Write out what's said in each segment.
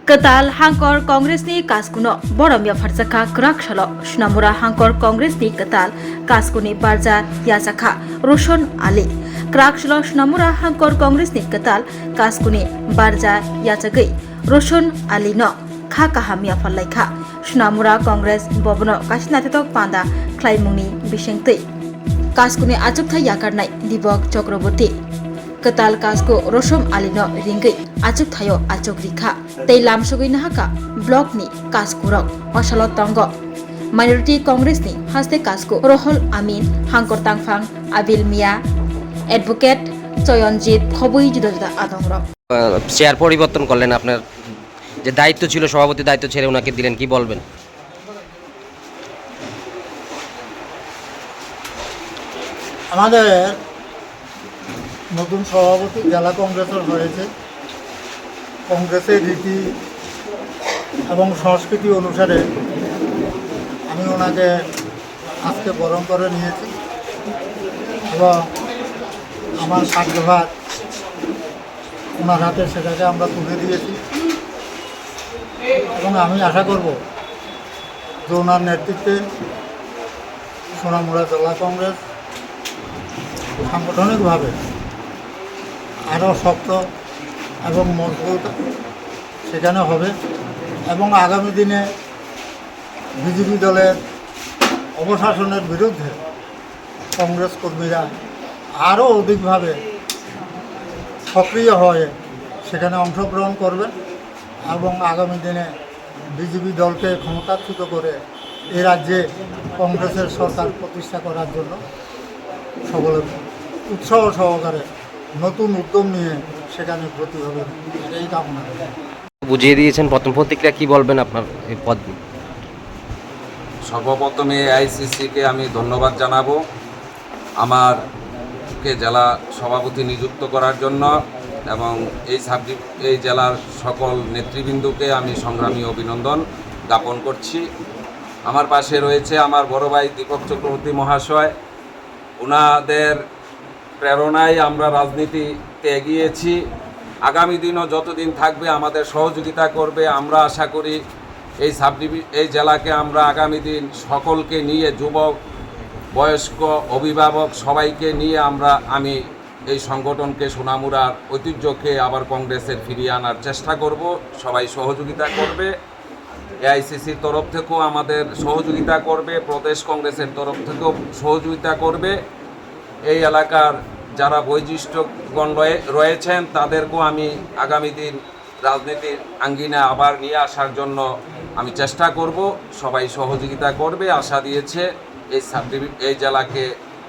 Ketal Hangkor Kongres ni kaskuno boromya farjaka krak shalo Snamura Hangkor Kongres ni ketal kaskuni barja yasaka Roshon Ali krak shalo Snamura Hangkor Kongres ni ketal kaskuni barja yachagai Roshon Ali no kha kahamia fallaikha Snamura Kongres bobono kasinatetok panda khlaimungni bisengtei kaskuni achukthai yakarnai Dibok Chakraborty Ketal kasko Roshon Ali no ringai achuk thayo achuk rikha tei lamsugui nahaka block ni kaskurok osalot tongo minority congress ni haste kasko Rohol Amin Hangkor Tangfang Abil Mia advocate Choyonjit khobui juda adongrok chair পরিবর্তন করলেন আপনার যে দায়িত্ব ছিল সভাপতি দায়িত্ব ছেড়ে ওনাকে দিলেন কি বলবেন আমাদের নতুন সভাপতি জেলা কংগ্রেসের হয়েছে কংগ্রেসের রীতি এবং সংস্কৃতি অনুসারে আমি ওনাকে আজকে বরণ করে নিয়েছি এবং আমার সাহায্যভার ওনার হাতে সেটাকে আমরা তুলে দিয়েছি এবং আমি আশা করব যে ওনার নেতৃত্বে সোনামুড়া জেলা কংগ্রেস সাংগঠনিকভাবে আরও শক্ত এবং মজবুত সেখানে হবে এবং আগামী দিনে বিজেপি দলের অপশাসনের বিরুদ্ধে কংগ্রেস কর্মীরা আরও অধিকভাবে সক্রিয় হয়ে সেখানে অংশগ্রহণ করবেন এবং আগামী দিনে বিজেপি দলকে ক্ষমতাচ্যুত করে এই রাজ্যে কংগ্রেসের সরকার প্রতিষ্ঠা করার জন্য সকলে উৎসাহ সহকারে নতুন উদ্যম নিয়ে সেখানে ব্রতী হবে এই কামনা বুঝিয়ে দিয়েছেন প্রথম প্রতিক্রিয়া কি বলবেন আপনার এই পদ সর্বপ্রথমে আইসিসিকে আমি ধন্যবাদ জানাবো আমারকে জেলা সভাপতি নিযুক্ত করার জন্য এবং এই জেলার সকল নেতৃবৃন্দকে আমি সংগ্রামী অভিনন্দন জ্ঞাপন করছি আমার পাশে রয়েছে আমার বড় ভাই দীপক চক্রবর্তী মহাশয় ওনাদের প্রেরণায় আমরা রাজনীতিতে এগিয়েছি আগামী দিনও যতদিন থাকবে আমাদের সহযোগিতা করবে আমরা আশা করি এই জেলাকে আমরা আগামী দিন সকলকে নিয়ে যুবক বয়স্ক অভিভাবক সবাইকে নিয়ে আমি এই সংগঠনকে সোনামুড়ার ঐতিহ্যকে আবার কংগ্রেসের ফিরিয়ে আনার চেষ্টা করব সবাই সহযোগিতা করবে এআইসিসির তরফ থেকেও আমাদের সহযোগিতা করবে প্রদেশ কংগ্রেসের তরফ থেকেও সহযোগিতা করবে এই এলাকার যারা বৈশিষ্ট্যগণ রয়েছেন তাদেরকেও আমি আগামী দিন রাজনীতির আঙ্গিনা আবার নিয়ে আসার জন্য আমি চেষ্টা করব সবাই সহযোগিতা করবে আশা দিয়েছে এই জেলাকে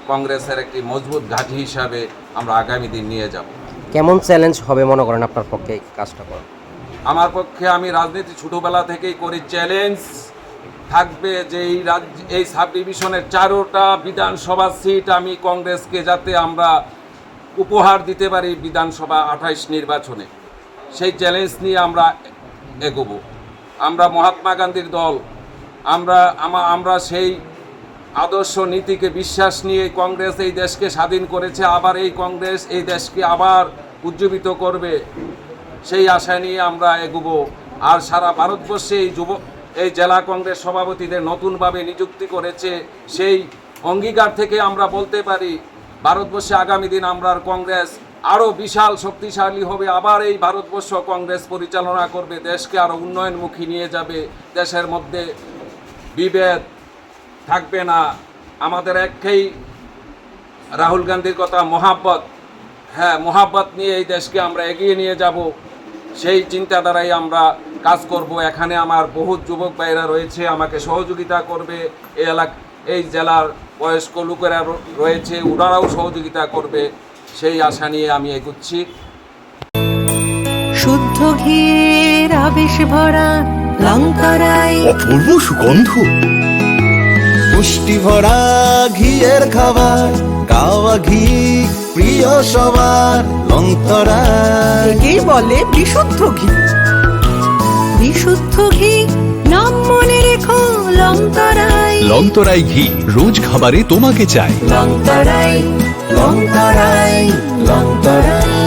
কংগ্রেসের একটি মজবুত ঘাঁটি হিসাবে আমরা আগামী দিন নিয়ে যাব কেমন চ্যালেঞ্জ হবে মনে করেন আপনার পক্ষে এই কাজটা করা আমার পক্ষে আমি রাজনীতি ছোটোবেলা থেকেই করি চ্যালেঞ্জ থাকবে যে এই সাব ডিভিশনের 4টা বিধানসভা সিট আমি কংগ্রেসকে যাতে আমরা উপহার দিতে পারি বিধানসভা 28 নির্বাচনে সেই চ্যালেঞ্জ নিয়ে আমরা এগোবো আমরা মহাত্মা গান্ধীর দল আমরা সেই আদর্শ নীতিকে বিশ্বাস নিয়ে কংগ্রেস এই দেশকে স্বাধীন করেছে আবার এই কংগ্রেস এই দেশকে আবার উজ্জীবিত করবে সেই আশা নিয়ে আমরা এগোবো আর সারা ভারতবর্ষে এই জেলা কংগ্রেস সভাপতিদের নতুনভাবে নিযুক্তি করেছে সেই অঙ্গীকার থেকে আমরা বলতে পারি ভারতবর্ষে আগামী দিন আমরা কংগ্রেস আরও বিশাল শক্তিশালী হবে আবার এই ভারতবর্ষ কংগ্রেস পরিচালনা করবে দেশকে আরও উন্নয়নমুখী নিয়ে যাবে দেশের মধ্যে বিভেদ থাকবে না আমাদের একই রাহুল গান্ধীর কথা মহাব্বত নিয়ে এই দেশকে আমরা এগিয়ে নিয়ে যাব সেই চিন্তাধারায় আমরা কাজ করব এখানে আমার বহু যুবক ভাইরা রয়েছে আমাকে সহযোগিতা করবে এই জেলার বয়স্ক লোকেরা রয়েছে ওনারাও সহযোগিতা করবে সেই আশা নিয়ে আমি এগুচ্ছি শুদ্ধ ঘিয়ের আবেশ ভরা লঙ্কারাই অপূর্ব সুগন্ধ পুষ্টি ভরা ঘিয়ের খাবার কাওয়া ঘি প্রিয় সবার লঙ্কারাই কি বলে বিশুদ্ধ ঘি বিশুদ্ধ ঘি নাম মনে রেখো লঙ্কারাই লঙ্কারাই ঘি রোজ খাবারে তোমাকে চাই লঙ্কারাই লঙ্কারাই লঙ্কারাই